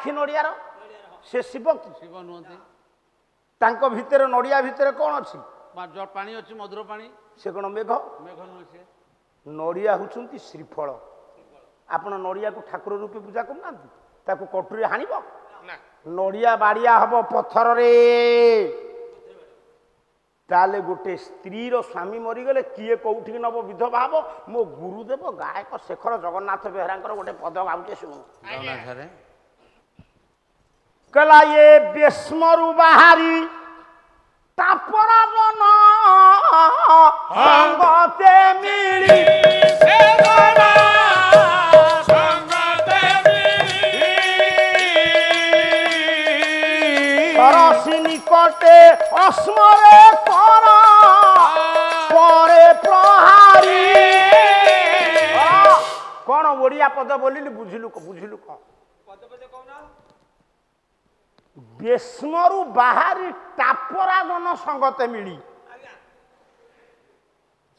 ଆଖି ନଡ଼ିଆର ସେ ଶିବ କି? ଶିବ ନୁହନ୍ତି। ତାଙ୍କ ଭିତରେ ନଡ଼ିଆ ଭିତରେ କ'ଣ ଅଛି? ପାଣି ଅଛି, ମଧୁର ପାଣି। ସେ କ'ଣ ମେଘ? ମେଘ ନୁହେଁ ସେ। ନଡ଼ିଆ ହେଉଛନ୍ତି ଶ୍ରୀଫଳ। ଆପଣ ନଡ଼ିଆକୁ ଠାକୁର ରୂପେ ପୂଜା କରୁନାହାନ୍ତି? ତାକୁ କଟୁରୀ ହାଣିବ? ନଡ଼ିଆ ବାଡ଼ିଆ ହବ ପଥରରେ। ତାହେଲେ ଗୋଟେ ସ୍ତ୍ରୀର ସ୍ୱାମୀ ମରିଗଲେ କିଏ କୋଉଠିକି ନବ ବିଧବା ହବ? ମୋ ଗୁରୁଦେବ ଗାୟକ ଶେଖର ଜଗନ୍ନାଥ ବେହେରାଙ୍କର ଗୋଟେ ପଦ ଗାଉଛେ ଶୁଣୁ। କହିଲା ଏ ବେଶ୍ମରୁ ବାହାରି ତାପରା ମନ ସଙ୍ଗତେ ମିଳି ସରସି ନିକଟେ ଅସ୍ମରେ କର ପରେ ପ୍ରହାରୀ। କ'ଣ ଓଡ଼ିଆ ପଦ ବୋଲିଲି ବୁଝିଲୁ ବୁଝିଲୁ କ'ଣ? ବେଶ୍ମରୁ ବାହାରି ଟାପରା ଗଣ ସଙ୍ଗତେ ମିଳି।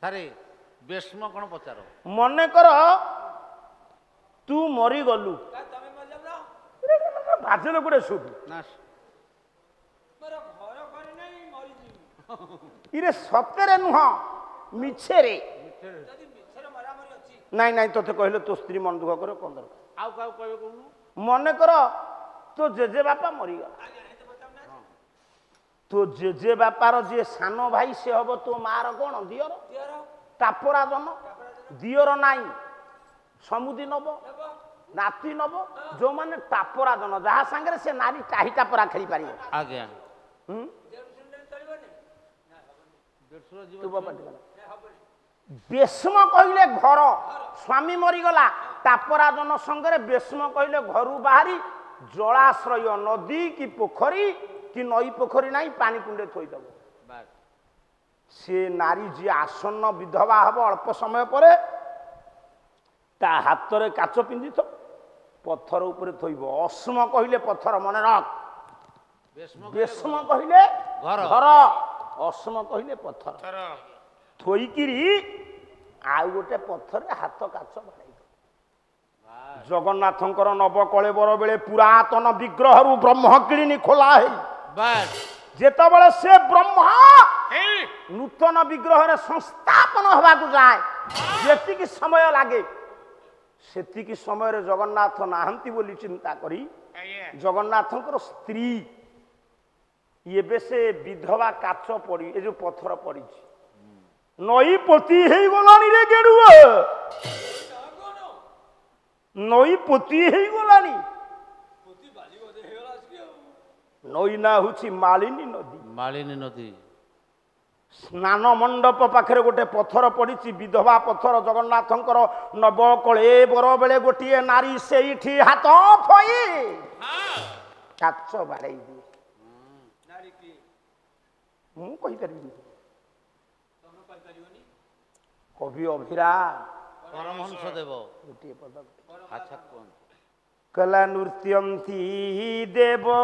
ସାରେ ବେଶ୍ମ କ'ଣ ପଚାର? ମନେକର ତୁ ମରିଗଲୁ, ବାଜିଲେ ଗୋଟେ ଶୁଭୁ ଇରେ ସତରେ ନୁହଁ ମିଛରେ। ନାଇଁ ନାଇଁ ତୋତେ କହିଲେ ତୋ ସ୍ତ୍ରୀ ମନ ଦୁଃଖ କରିବ କ'ଣ ଦରକାର? ଆଉ କାହାକୁ କହିବେ କହୁନୁ? ମନେକର ତୋ ଜେଜେ ବାପା ମରିଗଲା, ତୋ ଜେଜେ ବାପାର ଯିଏ ସାନ ଭାଇ ସେ ହବ ତୋ ମାର କ'ଣ ଦିଅର? ଟାପରା ଜନ। ଦିଅର ନାଇଁ, ସମୁଦି ନବ, ନାତି ନବ, ଯୋଉମାନେ ଟାପରା ଜନ, ଯାହା ସାଙ୍ଗରେ ସେ ନାରୀ ଟାହି ଟାପରା ଖେଳି ପାରିବ। ଆଜ୍ଞା। ବେଶ୍ମ କହିଲେ ଘର, ସ୍ୱାମୀ ମରିଗଲା ଟାପରା ଜନ ସଙ୍ଗରେ ବେଶ୍ମ କହିଲେ ଘରୁ ବାହାରି ଜଳାଶ୍ରୟ, ନଦୀ କି ପୋଖରୀ କି ନଈ ପୋଖରୀ ନାହିଁ, ପାଣି କୁଣ୍ଡେ ଥୋଇଦବ। ସେ ନାରୀ ଯିଏ ଆସନ୍ନ ବିଧବା ହବ ଅଳ୍ପ ସମୟ ପରେ, ତା ହାତରେ କାଚ ପିନ୍ଧିଥିବ, ପଥର ଉପରେ ଥୋଇବ। ଅଶ୍ମ କହିଲେ ପଥର, ମନେ ରଖ। ବେଶ୍ମ କହିଲେ ଘର, ଅଶ୍ମ କହିଲେ ପଥର। ଥୋଇକିରି ଆଉ ଗୋଟେ ପଥରରେ ହାତ କାଚ ବାଡ଼େଇ। ଜଗନ୍ନାଥଙ୍କର ନବକଳେବର ବେଳେ ପୁରାତନ ବିଗ୍ରହରୁ ବ୍ରହ୍ମ କିଳିନି ଖୋଲା ହେଇ ଯେତେବେଳେ ସେ ବ୍ରହ୍ମ ନୂତନ ବିଗ୍ରହରେ ସଂସ୍ଥାପନ ହେବାକୁ ଯାଏ, ଯେତିକି ସମୟ ଲାଗେ ସେତିକି ସମୟରେ ଜଗନ୍ନାଥ ନାହାନ୍ତି ବୋଲି ଚିନ୍ତା କରି ଜଗନ୍ନାଥଙ୍କର ସ୍ତ୍ରୀ ଏବେ ସେ ବିଧବା କାଚ ପଡ଼ି, ଏ ଯୋଉ ପଥର ପଡ଼ିଛି, ନଈ ପୋତି ହେଇଗଲାଣି ରେ ଗେଡୁଆ, ନଈ ପୋତି ହେଇଗଲାଣି। ନଈ ନା ହଉଛି ମାଳିନୀ ନଦୀ। ମାଳିନୀ ନଦୀ। ସ୍ନାନ ମଣ୍ଡପ ପାଖରେ ଗୋଟେ ପଥର ପଡ଼ିଛି, ବିଧବା ପଥର। ଜଗନ୍ନାଥଙ୍କର ନବକଳେବର ବେଳେ ଗୋଟିଏ ନାରୀ ସେଇଠି ହାତ ଥୋଇ କାଚ ବାଡ଼େଇ ଦିଏ। ମୁଁ କହିପାରିବିନି, କବି ଅଭିରା ପରମହଂସ ଦେବ ଗୋଟିଏ ପଦ କଲା ନୃତ୍ୟନ୍ତି ଦେବଦାସୀ।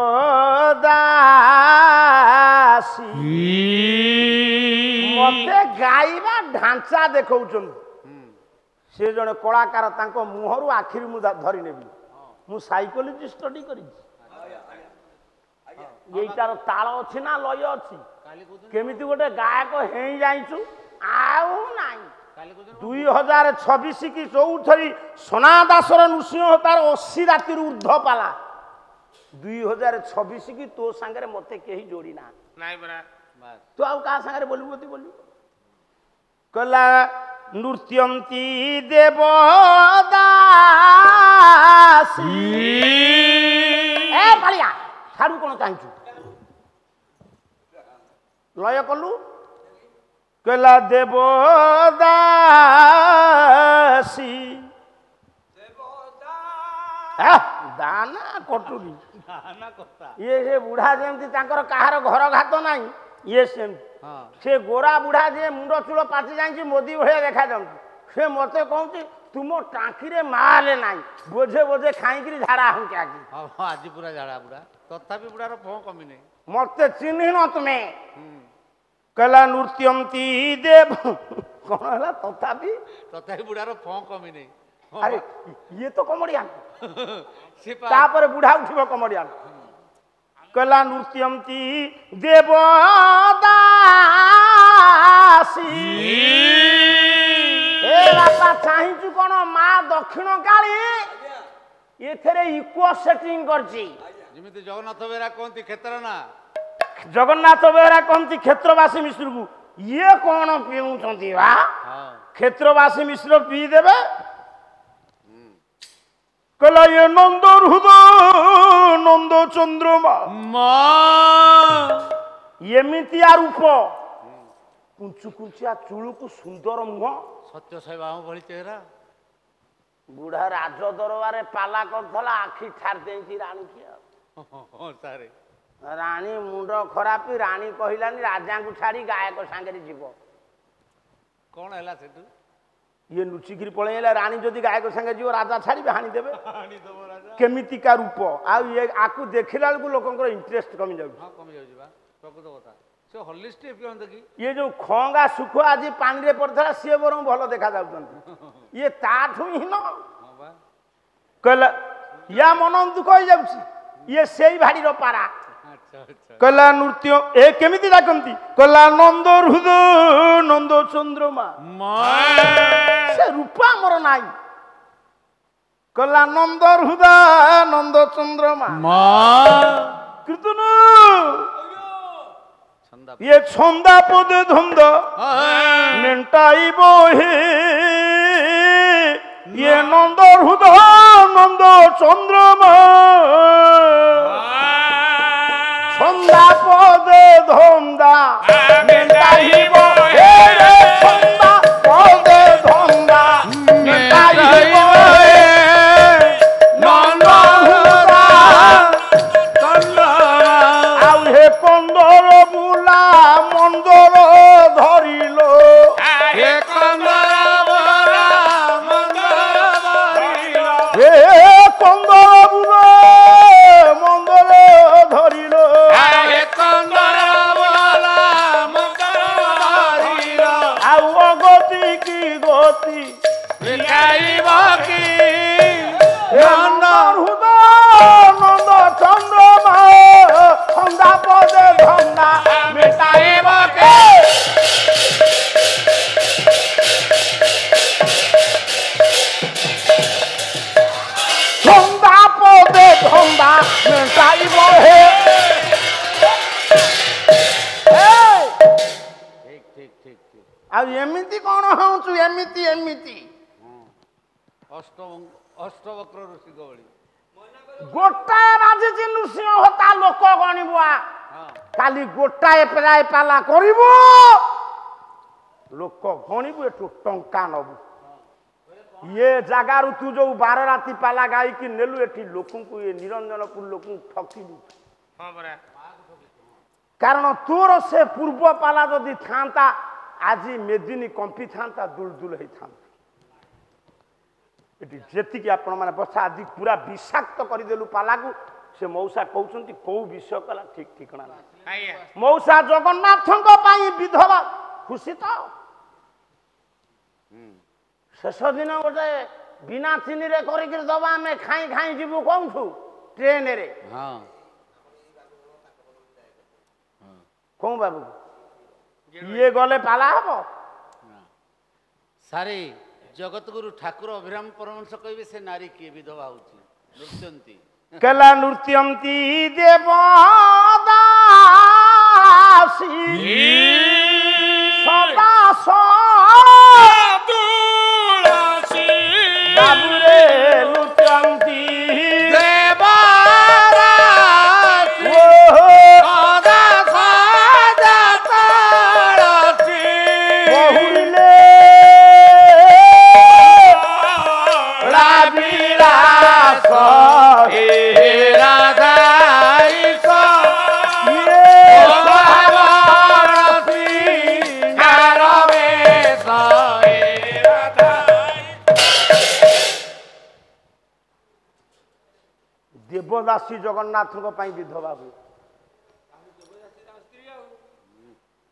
ମତେ ଗାଇବା ଢାଞ୍ଚା ଦେଖଉଛନ୍ତି। ସେ ଜଣେ କଳାକାର, ତାଙ୍କ ମୁହଁରୁ ଆଖିରୁ ମୁଁ ଧରି ନେବି। ମୁଁ ସାଇକୋଲୋଜି ଷ୍ଟଡି କରିଛି। ଏଇଟାର ତାଳ ଅଛି ନା ଲୟ ଅଛି? କେମିତି ଗୋଟେ ଗାୟକ ହେଇ ଯାଇଛୁ ଆଉ ନାହିଁ। 2026 କି 24 ସୋନା ଦାସର ନୃସିଂହ ତାର 80 ରାତିରୁ ଉର୍ଦ୍ଧ୍ୱ ପାଲା। 2026 କି ତୋ ସାଙ୍ଗରେ ମତେ କେହି ଯୋଡ଼ି ନା। ତୁ ଆଉ କାହା ସାଙ୍ଗରେ ବୋଲିବୁ? ବୋଲିବୁ କହିଲା ନୃତ୍ୟନ୍ତି ଦେବଦାସୀ। ଏ ପାଳିଆ ଛାଡୁ କ'ଣ ଚାହିଁଛୁ? ଲୟ କଲୁ। କହିଲା ଦେବଦାସୀ, ଦାନା କଟୁରୀ। ଇଏ ସେ ବୁଢା ଯେମିତି ତାଙ୍କର କାହାର ଘର ଘାତ ନାହିଁ, ଇଏ ସେମିତି। ସେ ଗୋରା ବୁଢା ଯିଏ ମୁଣ୍ଡ ଚୂଳ ପାଚି ଯାଇଛି ମୋଦି ଭଳିଆ ଦେଖାଯାଉଛି, ସେ ମତେ କହୁଛି ତୁମ ଟାଙ୍କିରେ ମାଲେ ନାହିଁ, ବୋଝେ ବୋଝେ ଖାଇକିରି ଝାଡା ହଉଛି ଆଜି। ଆଜି ପୁରା ଝାଡା ବୁଢା, ତଥାପି ବୁଢାର ଫଁ କମିନି। ମତେ ଚିହ୍ନିନ ତୁମେ? କହିଲା ନୃତ୍ୟନ୍ତି ଦେବ। କ'ଣ ହେଲା? ତଥାପି ବୁଢାର ଫଁ କମିନି। ଆରେ ଇଏ ତ କମେଡିଆନ ସେ ତାପରେ ବୁଢା ଉଠିବ କମେଡିଆନ କହିଲା ନୃତ୍ୟନ୍ତି ଦେବଦାସୀ ଏ ବାପା ଚାହିଁଛୁ କଣ ମା ଦକ୍ଷିଣ କାଳୀ ଏଥିରେ ଇକ୍ୱ ସେଟିଂ କରିଛି ଯେମିତି ଜଗନ୍ନାଥ ବେହେରା କହନ୍ତି କ୍ଷେତ୍ର ନା ଜଗନ୍ନାଥ ବେହେରା କହନ୍ତି କ୍ଷେତ୍ରବାସୀ ମିଶ୍ରକୁ ଇଏ କଣ ପିଉଛନ୍ତି ବା କ୍ଷେତ୍ରବାସୀ ମିଶ୍ର ପିଇଦେବେ କହିଲା ଇଏ ନନ୍ଦ ହୃଦ ନନ୍ଦ ଚନ୍ଦ୍ରମା ଏମିତିଆ ରୂପ କୁଞ୍ଚୁ କୁଞ୍ଚିଆ ଚୁଳୁକୁ ସୁନ୍ଦର ମୁହଁ ସତ୍ୟ ସାଇ ବାବା ଭଳି ଚେହେରା ବୁଢା ରାଜ ଦରବାରେ ପାଲା କରୁଥିଲା ଆଖି ଠାର ଦେଇଛି ରାଣୀକି ସାରେ ରାଣୀ ମୁଣ୍ଡ ଖରାପ ରାଣୀ କହିଲାନି ରାଜାଙ୍କୁ ଛାଡି ଗାୟକ ସାଙ୍ଗରେ ଯିବ କଣ ହେଲା ସେଠୁ ଇଏ ଲୁଚିକିରି ପଳେଇଲା ରାଣୀ ଯଦି ଗାୟକ ସାଙ୍ଗେ ଯିବ ରାଜା ଛାଡିବେ ହାଣିଦେବେ କେମିତିକା ରୂପ ଆଉ ଇଏ ଆକୁ ଦେଖିଲା ବେଳକୁ ଲୋକଙ୍କର ଇଣ୍ଟରେଷ୍ଟ କମି ଯାଉଛି କମି ଯାଉଛି ବା ପ୍ରକୃତ କଥା ସେ ହଲିଷ୍ଟ ପିଅନ୍ତି କି ଇଏ ଯୋଉ ଖଙ୍ଗା ସୁଖ ଆଜି ପାଣିରେ ପଡିଥିଲା ସିଏ ବରଂ ଭଲ ଦେଖା ଯାଉଛନ୍ତି ଇଏ ତାଠୁ ହୀନ କହିଲା ୟା ମନ ଦୁଃଖ ହେଇଯାଉଛି ଇଏ ସେଇ ଭାଡିର ପାରା କହିଲା ନୃତ୍ୟ ଏ କେମିତି ଡାକନ୍ତି କହିଲା ନନ୍ଦ ହୃଦ ନନ୍ଦ ଚନ୍ଦ୍ରମା ସେ ରୂପ ଆମର ନାହିଁ କହିଲା ନନ୍ଦ ହୃଦ ନନ୍ଦ ଚନ୍ଦ୍ରମା କୀର୍ତ୍ତନ ଇଏ ଛନ୍ଦା ପଦେ ଧନ୍ଦ ମେଣ୍ଟାଇବ ହେ ଇଏ ନନ୍ଦ ହୃଦ ନନ୍ଦ ଚନ୍ଦ୍ରମା ছন্দা পদে ধন্দা মেটাইব হে রে ছন্দা পদে ধন্দা মেটাইব হে নন্দ হুরা আউ হে কন্দর বুলা মন্দর ধরিল হে কন্দর বুলা মন্দর ধরিল হে কন্দর বুলা মন্দর ধরিল নন্দ হৃদ নন্দ চন্দ্রমা ছন্দা পদে ধন্দা মেটাইব কে ছন্দা পদে ধন্দা মেটাইব হে ଆଉ ଏମିତି କଣ ହଉଛୁ ଏମିତି ଏମିତି ଅଷ୍ଟବକ୍ର ଋଷିଙ୍କ ଭଳି ଗୋଟାଏ ବାଜିଛି ନୃସିଂହ ହୋତା ଲୋକ ଗଣିବୁ କାଲି ଗୋଟାଏ ପ୍ରାୟ ପାଲା କରିବୁ ଲୋକ ଗଣିବୁ ଏଠୁ ଟଙ୍କା ନବୁ ଇଏ ଜାଗାରୁ ତୁ ଯୋଉ 12 ରାତି ପାଲା ଗାଇକି ନେଲୁ ଏଠି ଲୋକଙ୍କୁ ଏ ନିରଞ୍ଜନପୁର ଲୋକଙ୍କୁ ଠକିବୁ କାରଣ ତୋର ସେ ପୂର୍ବ ପାଲା ଯଦି ଥାନ୍ତା ଆଜି ମେଦିନୀ କମ୍ପି ଥାନ୍ତା ଦୁଲଦୁଲ ହେଇଥାନ୍ତା ଏଠି ଯେତିକି ଆପଣ ମାନେ ବସା ଆଜି ପୁରା ବିଷାକ୍ତ କରିଦେଲୁ ପାଲାକୁ ସେ ମଉସା କହୁଛନ୍ତି କୋଉ ବିଷୟ କଲା ଠିକ ଠିକଣା ନାହିଁ ମଉସା ଜଗନ୍ନାଥଙ୍କ ପାଇଁ ବିଧବା ଖୁସି ତ ଶେଷ ଦିନ ଗୋଟେ ବିନା ଚିନିରେ କରିକି ଦବା ଆମେ ଖାଇ ଖାଇ ଯିବୁ କୋଉଠୁ ଟ୍ରେନରେ କୋଉ ବାବୁ ଇଏ ଗଲେ ପାଲା ହବ ସାରେ ଜଗତଗୁରୁ ଠାକୁର ଅଭିରାମ ପରମହଂସ କହିବେ ସେ ନାରୀ କିଏ ବିଧବା ହଉଛି ନୃତ୍ୟନ୍ତି କଲା ନୃତ୍ୟନ୍ତି ଦେବଦାସୀ ସଦା ତୁଳସୀ ବାବୁରେ ନୃତ୍ୟନ୍ତି ଦେବଦାସୀ ଜଗନ୍ନାଥଙ୍କ ପାଇଁ ବିଧବା ହୁଏ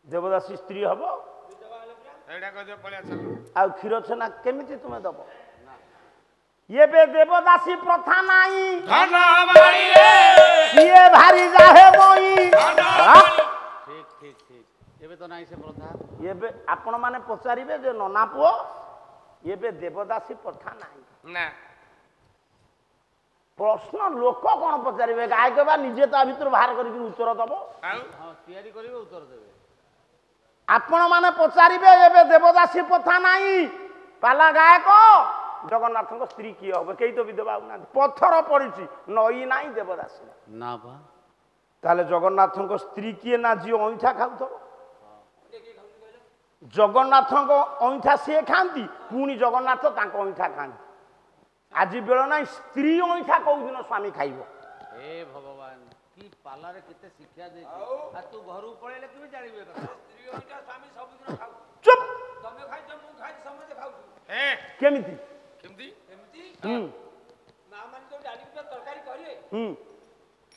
ଦେବଦାସୀ ସ୍ତ୍ରୀ ହବ ଆଉ କ୍ଷୀର ଛେନା କେମିତି ତୁମେ ଦବ ଏବେ ଦେବଦାସୀ ପ୍ରଥା ନାହିଁ ଧନବାଣୀରେ କିଏ ଭାରି ଯାହେ ବଇ ଠିକ ଠିକ ଠିକ ଏବେ ତ ନାହିଁ ସେ ପ୍ରଥା। ଏବେ ଆପଣ ମାନେ ପଚାରିବେ ଯେ ନନା ପୁଅ ଏବେ ଦେବଦାସୀ ପ୍ରଥା ନାହିଁ ନା ପ୍ରଶ୍ନ ଲୋକ କଣ ପଚାରିବେ ଗାୟକ ବା ନିଜେ ତା ଭିତରୁ ବାହାର କରିକି ଉତ୍ତର ଦବ ଆଉ ହଁ ତିଆରି କରିବେ ଉତ୍ତର ଦେବେ। ଆପଣ ମାନେ ପଚାରିବେ ଏବେ ଦେବଦାସୀ ପ୍ରଥା ନାହିଁ ପାଲା ଗାୟକ ଜଗନ୍ନାଥଙ୍କ ସ୍ତ୍ରୀ କିଏ ହବ କେହି ତ ବିଧବା ହଉନାହାନ୍ତି ପଥର ପଡିଛି ନଈ ନାହିଁ ଦେବଦାସୀ ନାହିଁ। ନା ବା ତାହେଲେ ଜଗନ୍ନାଥଙ୍କ ସ୍ତ୍ରୀ କିଏ ନା ଯିଏ ଅଇଁଠା ଖାଉଥିବ ଜଗନ୍ନାଥଙ୍କ ଅଇଁଠା ସିଏ ଖାଆନ୍ତି ପୁଣି ଜଗନ୍ନାଥ ତାଙ୍କ ଅଇଁଠା ଖାଆନ୍ତି ଆଜି ବେଳ ନାହିଁ ସ୍ତ୍ରୀ ଅଇଁଠା କୋଉଦିନ ସ୍ୱାମୀ ଖାଇବ ହେ ଭଗବାନ କି ପାଲାରେ କେତେ ଶିକ୍ଷା ଦେଇଛି ଆଉ ତୁ ଘରକୁ ପଳେଇଲେ କେମିତି ଜାଣିବୁ ଏ କଥା? ଚୁପ୍ ତମେ ଖାଇଛ ମୁଁ ଖାଇଛି ସମସ୍ତେ ଖାଉଛୁ ହେ କେମିତି କେମିତି ଏମିତି ହୁଁ ମା ମାନେ ଯୋଉ ଡାଲି ତରକାରୀ କରିବେ ହୁଁ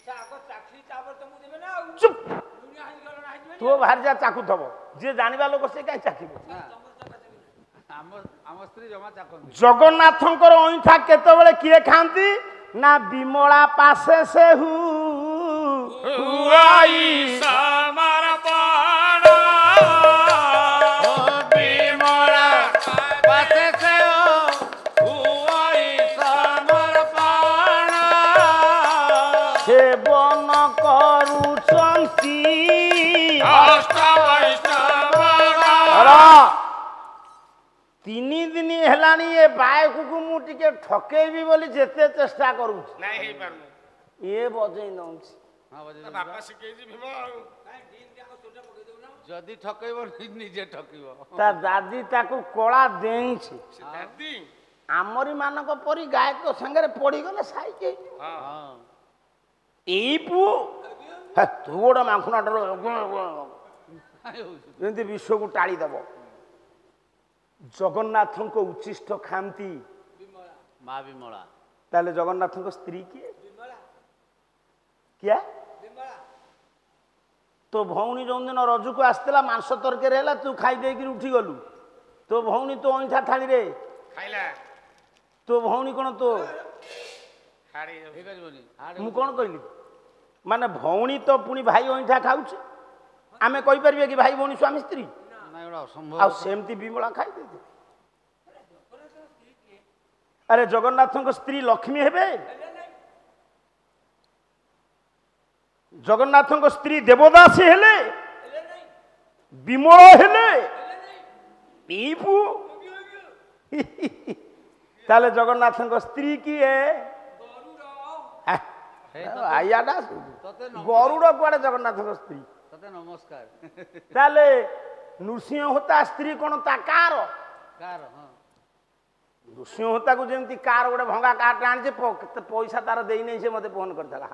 ସେ ଆଗ ଚାଖି ତାପରେ ତମକୁ ଦେବେ ନା ଆଉ ଚୁପ୍ ଦୁନିଆ ହେଇଗଲା ନା ହେଇଯିବେ ତୁ ଭାରି ଯା ଚାକୁଥବ ଯିଏ ଜାଣିବା ଲୋକ ସେ କାହିଁ ଚାଖିବ ନା ଆମ ଆମ ସ୍ତ୍ରୀ ଜମା ଚାକନ୍ତି। ଜଗନ୍ନାଥଙ୍କର ଅଇଁଠା କେତେବେଳେ କିଏ ଖାଆନ୍ତି ନା ବିମଳା ପାଶେ ସେ ହୁଆଇ ସମର୍ପଣ ବିମଳା ପାଶେ ସେ ହୁଆଇ ସମର୍ପଣ ସେବନ କରୁଛନ୍ତି ତିନି ଦିନ ହେଲାଣି ଏ ବାୟକୁ ମୁଁ ଟିକେ ଠକେଇବି ବୋଲି ଯେତେ ଚେଷ୍ଟା କରୁଛି ନାଇଁ ହେଇପାରୁନି ଏ ବଜେଇ ନଉଛି ହଁ ବଜେଇ ତା ଦେଉଛୁ ବାପା ବା। ଶିଖେଇଛି ଭୀମ ଆଉ ଯଦି ଠକେଇବ ନିଜେ ଠକିବ। ତା ଦାଦି ତାକୁ କଳା ଦେଇଛି ସେ ଦାଦି ଆମରି ମାନଙ୍କ ପରି ଗାୟକ ସାଙ୍ଗରେ ପଡିଗଲେ ସାଇକି ହେଇଯିବ। ହଁ ହଁ ଏଇ ପୁଅ ହେ, ତୁ ଗୋଟେ ମାଖୁନାଟର କାହିଁ ହଉଛୁ? ଯେମିତି ବିଶ୍ୱକୁ ଟାଳିଦବ ଜଗନ୍ନାଥଙ୍କ ଉଚ୍ଚିଷ୍ଟ ଖାଆନ୍ତି ମା ବିମଳା ତାହେଲେ ଜଗନ୍ନାଥଙ୍କ ସ୍ତ୍ରୀ କିଏ କିଏ ତୋ ଭଉଣୀ ଯୋଉଦିନ ରଜକୁ ଆସିଥିଲା ମାଂସ ତରକାରୀ ହେଲା ତୁ ଖାଇ ଦେଇକିରି ଉଠିଗଲୁ ତୋ ଭଉଣୀ ତୋ ଅଇଁଠା ଥାଳିରେ ଖାଇଲା ତୋ ଭଉଣୀ କଣ ତୋ ହାଡି ହେଇପାରିବନି ମୁଁ କଣ କହିଲି ମାନେ ଭଉଣୀ ତ ପୁଣି ଭାଇ ଅଇଁଠା ଖାଉଛି ଆମେ କହିପାରିବେ କି ଭାଇ ଭଉଣୀ ସ୍ୱାମୀ ସ୍ତ୍ରୀ ନା ଏଗୁଡ଼ା ଅସମ୍ଭବ ଆଉ ସେମିତି ବିମଳା ଖାଇଦେଇଛି ଆରେ ଜଗନ୍ନାଥଙ୍କ ସ୍ତ୍ରୀ ଲକ୍ଷ୍ମୀ ହେବେ ଜଗନ୍ନାଥଙ୍କ ସ୍ତ୍ରୀ ଦେବଦାସୀ ହେଲେ ବିମଳ ହେଲେ ଏଇ ପୁଅ ତାହେଲେ ଜଗନ୍ନାଥଙ୍କ ସ୍ତ୍ରୀ କିଏ ଆଇଆଟା ଗରୁଡ଼ କୁଆଡେ ଜଗନ୍ନାଥଙ୍କ ସ୍ତ୍ରୀ ତତେ ନମସ୍କାର। ତାହେଲେ ନୃସିଂହ ହୋତା ସ୍ତ୍ରୀ କଣ ତା କାର କାର ହଁ ନୃସିଂହ ହୋତାକୁ ଯେମିତି କାର ଗୋଟେ ଭଙ୍ଗା କାରଟେ ଆଣିছে କେତେ ପଇସା ତାର ଦେଇନେଇ ସେ ମତେ ଫୋନ କରିଥିଲା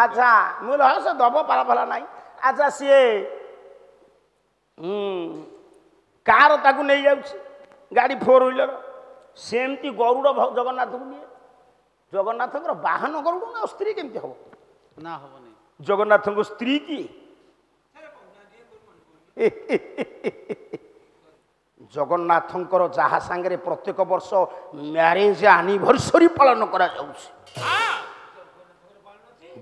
ଆଚ୍ଛା ମୁଁ କହିଲି ହଁ ସେ ଦବ ପାଲା ଫାଲା ନାହିଁ ଆଚ୍ଛା ସିଏ କାର ତାକୁ ନେଇଯାଉଛି ଗାଡ଼ି ଫୋର ହ୍ୱିଲର ସେମିତି ଗରୁଡ଼ ଜଗନ୍ନାଥକୁ ନିଏ ଜଗନ୍ନାଥଙ୍କର ବାହନ ଗରୁଡ଼ ନା ସ୍ତ୍ରୀ କେମିତି ହବ ନା ହବନି। ଜଗନ୍ନାଥଙ୍କ ସ୍ତ୍ରୀ କିଏ ଜଗନ୍ନାଥଙ୍କର ଯାହା ସାଙ୍ଗରେ ପ୍ରତ୍ୟେକ ବର୍ଷ ମ୍ୟାରେଜ ଆନିଭର୍ସରୀ ପାଳନ କରାଯାଉଛି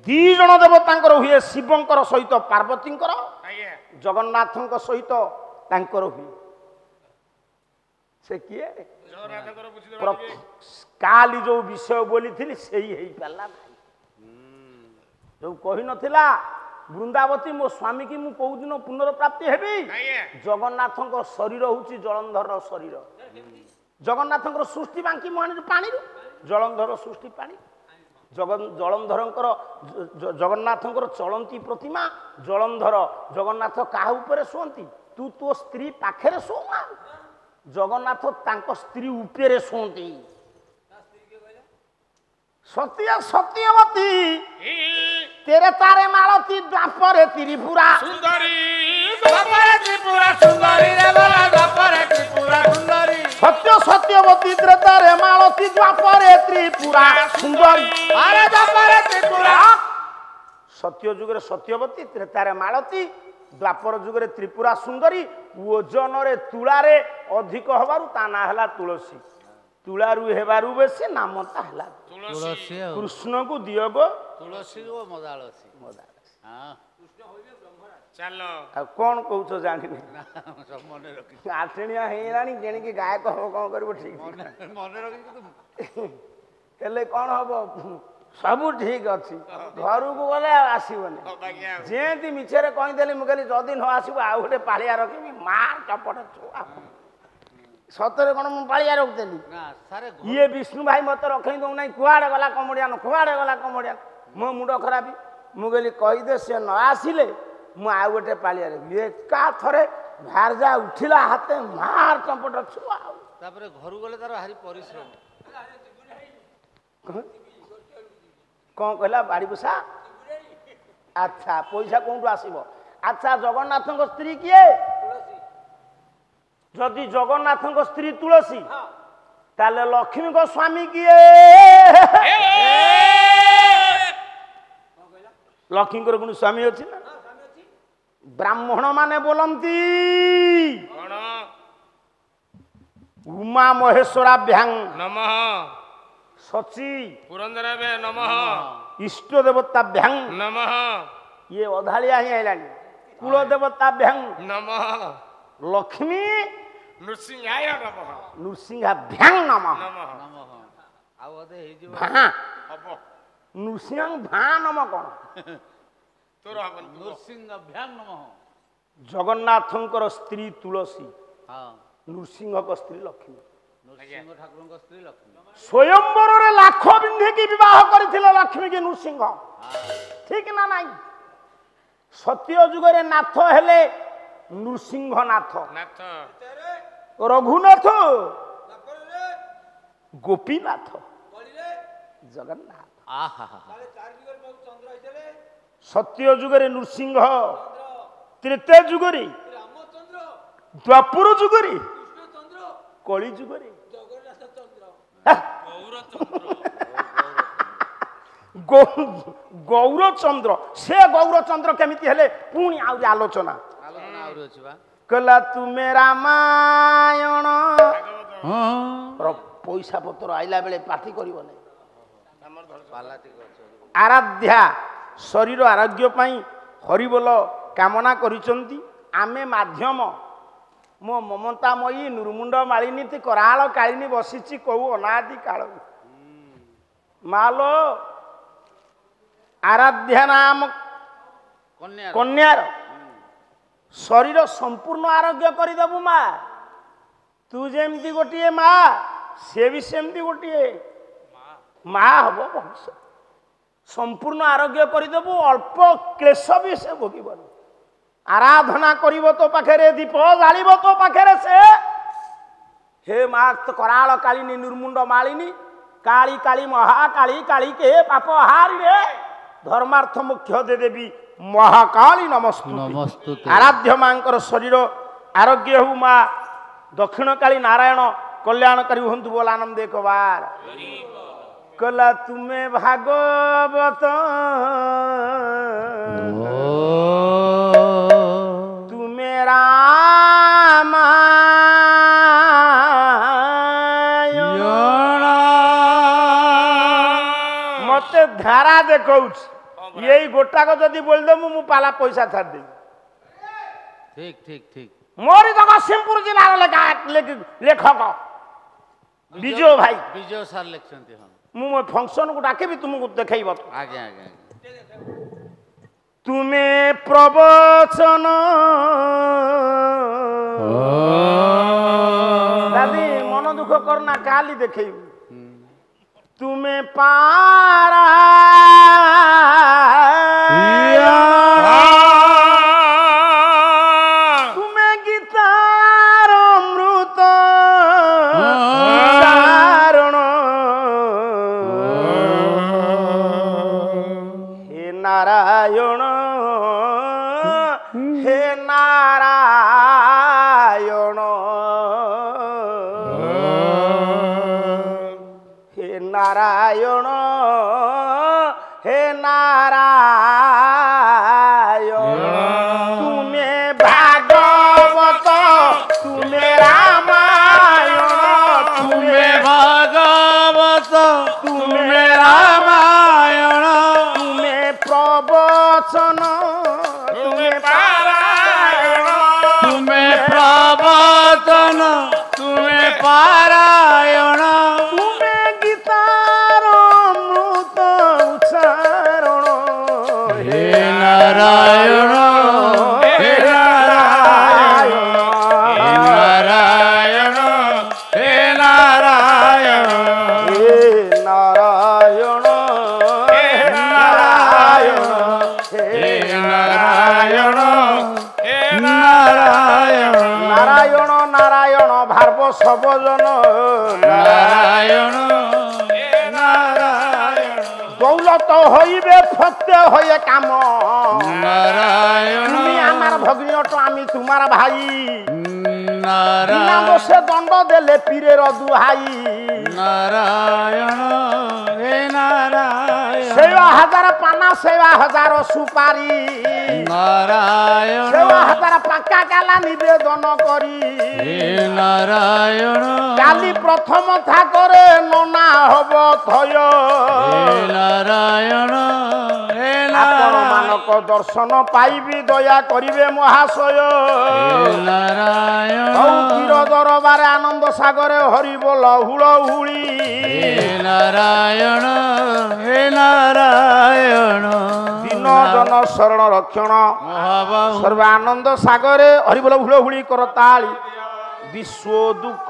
ଦି ଜଣ ଦେବତାଙ୍କର ହୁଏ ଶିବଙ୍କର ସହିତ ପାର୍ବତୀଙ୍କର ଆଜ୍ଞା ଜଗନ୍ନାଥଙ୍କ ସହିତ ତାଙ୍କର ହୁଏ ସେ କିଏ ଜଗନ୍ନାଥଙ୍କର ବୁଝିଦେବା ଟିକେ କାଲି ଯୋଉ ବିଷୟ ବୋଲିଥିଲି ସେଇ ହେଇପାରିଲା ନାହିଁ ଯୋଉ କହିନଥିଲା ବୃନ୍ଦାବତୀ ମୋ ସ୍ୱାମୀ କି ମୁଁ କୋଉଦିନ ପୁନର୍ପ୍ରାପ୍ତି ହେବି ଆଜ୍ଞା ଜଗନ୍ନାଥଙ୍କ ଶରୀର ହଉଛି ଜଳନ୍ଧର ଶରୀର ଜଗନ୍ନାଥଙ୍କର ସୃଷ୍ଟି ବାଙ୍କି ମୁଁ ଆଣିଛି ପାଣିରୁ ଜଳନ୍ଧର ସୃଷ୍ଟି ପାଣି ଜଳନ୍ଧରଙ୍କର ଜଗନ୍ନାଥଙ୍କର ଚଳନ୍ତି ପ୍ରତିମା ଜଳନ୍ଧର ଜଗନ୍ନାଥ କାହା ଉପରେ ଶୁଅନ୍ତି ତୁ ତୋ ସ୍ତ୍ରୀ ପାଖରେ ଶୋଉନା ଜଗନ୍ନାଥ ତାଙ୍କ ସ୍ତ୍ରୀ ଉପରେ ଶୁଅନ୍ତି ସତ୍ୟ ସତ୍ୟବତୀ ତେରେ ତାରେ ମାଳତୀ ଦ୍ୱାପରେ ତ୍ରିପୁରା ସୁନ୍ଦରୀ ଦ୍ୱାପରେ ତ୍ରିପୁରା ସୁନ୍ଦରୀ ରେ ବୋଲା ଦ୍ୱାପରେ ତ୍ରିପୁରା ସୁନ୍ଦରୀ ସତ୍ୟ ସତ୍ୟବତୀ ତେରେ ତାରେ ମାଳତୀ ଦ୍ୱାପରେ ତ୍ରିପୁରା ସୁନ୍ଦରୀ ଆରେ ଦ୍ୱାପରେ ତ୍ରିପୁରା ସତ୍ୟ ଯୁଗରେ ସତ୍ୟବତୀ ତ୍ରେତାରେ ମାଳତୀ ଦ୍ୱାପର ଯୁଗରେ ତ୍ରିପୁରା ସୁନ୍ଦରୀ ଓଜନରେ ତୁଳାରେ ଅଧିକ ହବାରୁ ତା ନାଁ ହେଲା ତୁଳସୀ ତୁଳାରୁ ହେବାରୁ ବେଶୀ ନାମଟା ହେଲା ତୁଳସୀ ଆଉ କୃଷ୍ଣକୁ ଦିଅଗ ତୁଳସୀ ଓ ମଦାଳସୀ ହଁ ଚାଲ ଆଉ କଣ କହୁଛ ଜାଣିନି ସବୁ ମନେ ରଖି ଆଠଣିଆ ହେଇଗଲାଣି ଯେଣିକି ଗାୟକ ହବ କଣ କରିବ ଠିକ ମନେ ରଖିକି ହେଲେ କଣ ହବ ସବୁ ଠିକ ଅଛି ଘରକୁ ଗଲେ ଆଉ ଆସିବନି ଅବାଗିଆ ଆଉ। ଯେମିତି ମିଛରେ କହିଦେଲି ମୁଁ କହିଲି ଯଦି ନ ଆସିବ ଆଉ ଗୋଟେ ପାଳିଆ ରଖିବି ମା ଚପଟ ଛୁଆ ସତରେ କଣ ମୁଁ ପାଳିଆ ରଖୁଥିଲି ନା ସାରେ ଇଏ ବିଷ୍ଣୁ ଭାଇ ମତେ ରଖେଇ ଦଉନାହିଁ କୁଆଡେ ଗଲା କମଡ଼ିଆନ କୁଆଡେ ଗଲା କମଡ଼ିଆନ ମୋ ମୁଣ୍ଡ ଖରାପ ମୁଁ କହିଲି କହିଦେ ସେ ନ ଆସିଲେ ମୁଁ ଆଉ ଗୋଟେ ପାଳିଆ ରଖିବି ଏକା ଥରେ ଭାରଜା ଉଠିଲା ହାତେ ମାର ଚମ୍ପଟ ଛୁଆ ଆଉ ତାପରେ ଘରୁ ଗଲେ ତାର ଭାରି ପରିଶ୍ରମ କଣ କହିଲା ବାଡ଼ି ପୋଷା ଆଚ୍ଛା ପଇସା କୋଉଠୁ ଆସିବ ଆଚ୍ଛା ଜଗନ୍ନାଥଙ୍କ ସ୍ତ୍ରୀ କିଏ ଯଦି ଜଗନ୍ନାଥଙ୍କ ସ୍ତ୍ରୀ ତୁଳସୀ ତାହେଲେ ଲକ୍ଷ୍ମୀଙ୍କ ସ୍ୱାମୀ କିଏ ଲକ୍ଷ୍ମୀଙ୍କର ପୁଣି ସ୍ୱାମୀ ଅଛି ନା ବ୍ରାହ୍ମଣ ମାନେ ବୋଲନ୍ତି କଣ ଉମା ମହେଶ୍ୱରାଭ୍ୟାଂ ନମଃ ସଚୀ ପୁରନ୍ଦରାଭ୍ୟାଂ ନମଃ ଇଷ୍ଟ ଦେବତାଭ୍ୟାଂ ନମଃ ଇଏ ଅଧାଳିଆ ହିଁ ହେଲାଣି କୁଳ ଦେବତାଭ୍ୟାଂ ନମଃ ଲକ୍ଷ୍ମୀ ନୃସିଂହାୟ ନମଃ ନୃସିଂହାଭ୍ୟାଂ ନମଃ ନମଃ ନମଃ ଆଉ ଅଧେ ହେଇଯିବ ଭାଁ ହବ ନୃସିଂହ ଭାଁ ନମ କଣ ତୋର ହବନି ତୁ କହ। ନୃସିଂହାଭ୍ୟାଂ ନମଃ ଜଗନ୍ନାଥଙ୍କର ସ୍ତ୍ରୀ ତୁଳସୀ ହଁ ନୃସିଂହଙ୍କ ସ୍ତ୍ରୀ ଲକ୍ଷ୍ମୀ ନୃସିଂହ ଠାକୁରଙ୍କ ସ୍ତ୍ରୀ ଲକ୍ଷ୍ମୀ ସ୍ୱୟଂବରରେ ଲାଖ ବିନ୍ଧିକି ବିବାହ କରିଥିଲେ ଲକ୍ଷ୍ମୀ କି ନୃସିଂହ ଠିକ ନା ନାଇଁ ସତ୍ୟ ଯୁଗରେ ନାଥ ହେଲେ ନୃସିଂହ ନାଥ ନାଥ ରଘୁନାଥ ଗୋପୀନାଥ ଜଗନ୍ନାଥ ଆହା ସତ୍ୟ ଯୁଗରେ ନୃସିଂହ ତ୍ରେତୟା ଯୁଗରେ ଦ୍ୱାପର ଯୁଗରେ କଳି ଯୁଗରେ ଗୌରଚନ୍ଦ୍ର ସେ ଗୌରଚନ୍ଦ୍ର କେମିତି ହେଲେ ପୁଣି ଆହୁରି ଆଲୋଚନା ଆଲୋଚନା ଆହୁରି ଅଛି ବା କହିଲା ତୁମେ ରାମାୟଣ ହଁ ପଇସା ପତ୍ର ଆଇଲା ବେଳେ ପାର୍ଟି କରିବ ନାହିଁ ପାଲା ଟିକେ ଅଛି ଆରାଧ୍ୟା ଶରୀର ଆରୋଗ୍ୟ ପାଇଁ ହରିବୋଲ କାମନା କରିଛନ୍ତି ଆମେ ମାଧ୍ୟମ ମୋ ମମତାମୟୀ ନୁରୁମୁଣ୍ଡ ମାଳିନୀ କରାଳ କାଳିନୀ ବସିଛି କୋଉ ଅନାଦି କାଳ ମାଲୋ ଆରାଧ୍ୟା ନାମ କନ୍ୟା କନ୍ୟାର ଶରୀର ସମ୍ପୂର୍ଣ୍ଣ ଆରୋଗ୍ୟ କରିଦେବୁ ମା ତୁ ଯେମିତି ଗୋଟିଏ ମା ସେ ବି ସେମିତି ଗୋଟିଏ ମା ହବ ଭବିଷ୍ୟତ ସମ୍ପୂର୍ଣ୍ଣ ଆରୋଗ୍ୟ କରିଦେବୁ ଅଳ୍ପ କ୍ଲେଶ ବି ସେ ଭୋଗିବନି ଆରାଧନା କରିବ ତୋ ପାଖରେ ଦୀପ ଜାଳିବ ତୋ ପାଖରେ ସେ ହେ ମା କରାଳ କାଳିନୀ ନିର୍ମୁଣ୍ଡ ମାଳିନୀ କାଳି କାଳି ମହାକାଳି କାଳି କେ ପାପ ହାରିରେ ଧର୍ମାର୍ଥ ମୁଖ୍ୟ ଦେ ଦେବୀ ମହାକାଳୀ ନମସ୍ତୁତେ ଆରାଧ୍ୟ ମାଙ୍କର ଶରୀର ଆରୋଗ୍ୟ ହଉ ମା ଦକ୍ଷିଣ କାଳୀ ନାରାୟଣ କଲ୍ୟାଣକାରୀ ହୁଅନ୍ତୁ ବୋଲ ଆନନ୍ଦ ଏକବାର କଲା ତୁମେ ଭାଗବତ ତୁମେ ରାମାୟଣ ମତେ ଧାରା ଦେଖଉଛି ଏଇ ଗୋଟାକ ଯଦି ବୋଲିଦେବୁ ମୁଁ ପାଲା ପଇସା ଛାଡ଼ିଦେବି ଠିକ ଠିକ ଠିକ ମୋରି ଜଗତସିଂହପୁର ଜିଲ୍ଲାର ଲେଖକ ବିଜୟ ଭାଇ ବିଜୟ ସାର୍ ଲେଖିଛନ୍ତି ହଁ ମୁଁ ମୋ ଫଙ୍କସନକୁ ଡାକିବି ତୁମକୁ ଦେଖେଇବ ଆଜ୍ଞା ଆଜ୍ଞା ତୁମେ ପ୍ରବଚନ ଦାଦି ମନ ଦୁଃଖ କରନା କାଲି ଦେଖେଇବୁ ତୁମେ ପାରା ତୁମେ ଗୀତାର ଅମୃତ ସାରଣ ହେ ନାରାୟଣ ହେ ନାରାୟଣ ହେ ନାରାୟଣ হে নারায়ণ তুমি ভাগবত তুমি রামায়ণ তুমি ପ୍ରବଚନ ତୁମେ ପାରାୟଣ ତୁମେ ପ୍ରବଚନ ତୁମେ ପାରାୟଣ ତୁମେ ଗୀତାର ଅମୃତ ଉଚ୍ଚାରଣ ହେ ନାରାୟଣ ହେ ନାରାୟଣ ହେ ନାରାୟଣ ହେ ନାରାୟଣ ହେ ନାରାୟଣ ହେ ନାରାୟଣ ହେ ହେ ନାରାୟଣ ହେ ନାରାୟଣ ନାରାୟଣ ନାରାୟଣ ଭାର୍ବ ସବଜନ নারায়ণ হে নারায়ণ দৌলত হইবে ফতে হয়ে কাম নারায়ণ তুমি আমার ভগ্নী অটো আমি তোমার ভাই বিনা নারায়ণ দোষে দণ্ড দেলে পীরের দুহাই নারায়ণ হে নারায়ণ সেবা হাজার পানা সেবা হাজার সুপারি নারায়ণ সেবা হাজার পাকা কালা নিবেদন করি হে নারায়ণ কালি প্রথম থাকরে ননা হব থয় হে নারায়ণ হে আপন নারায়ণ মানক দর্শন পাইবি দয়া করিবে মহাশয় হে নারায়ণ হউ চির দরবারে আনন্দ সাগরে হরিব লহুল হুড়ি হে নারায়ণ হে নারায়ণ দিন জন শরণ রক্ষণ মহাবাহু সর্বানন্দ সাগরে হরিবল হুড় হুড়ি কর তালি বিশ্ব দুঃখ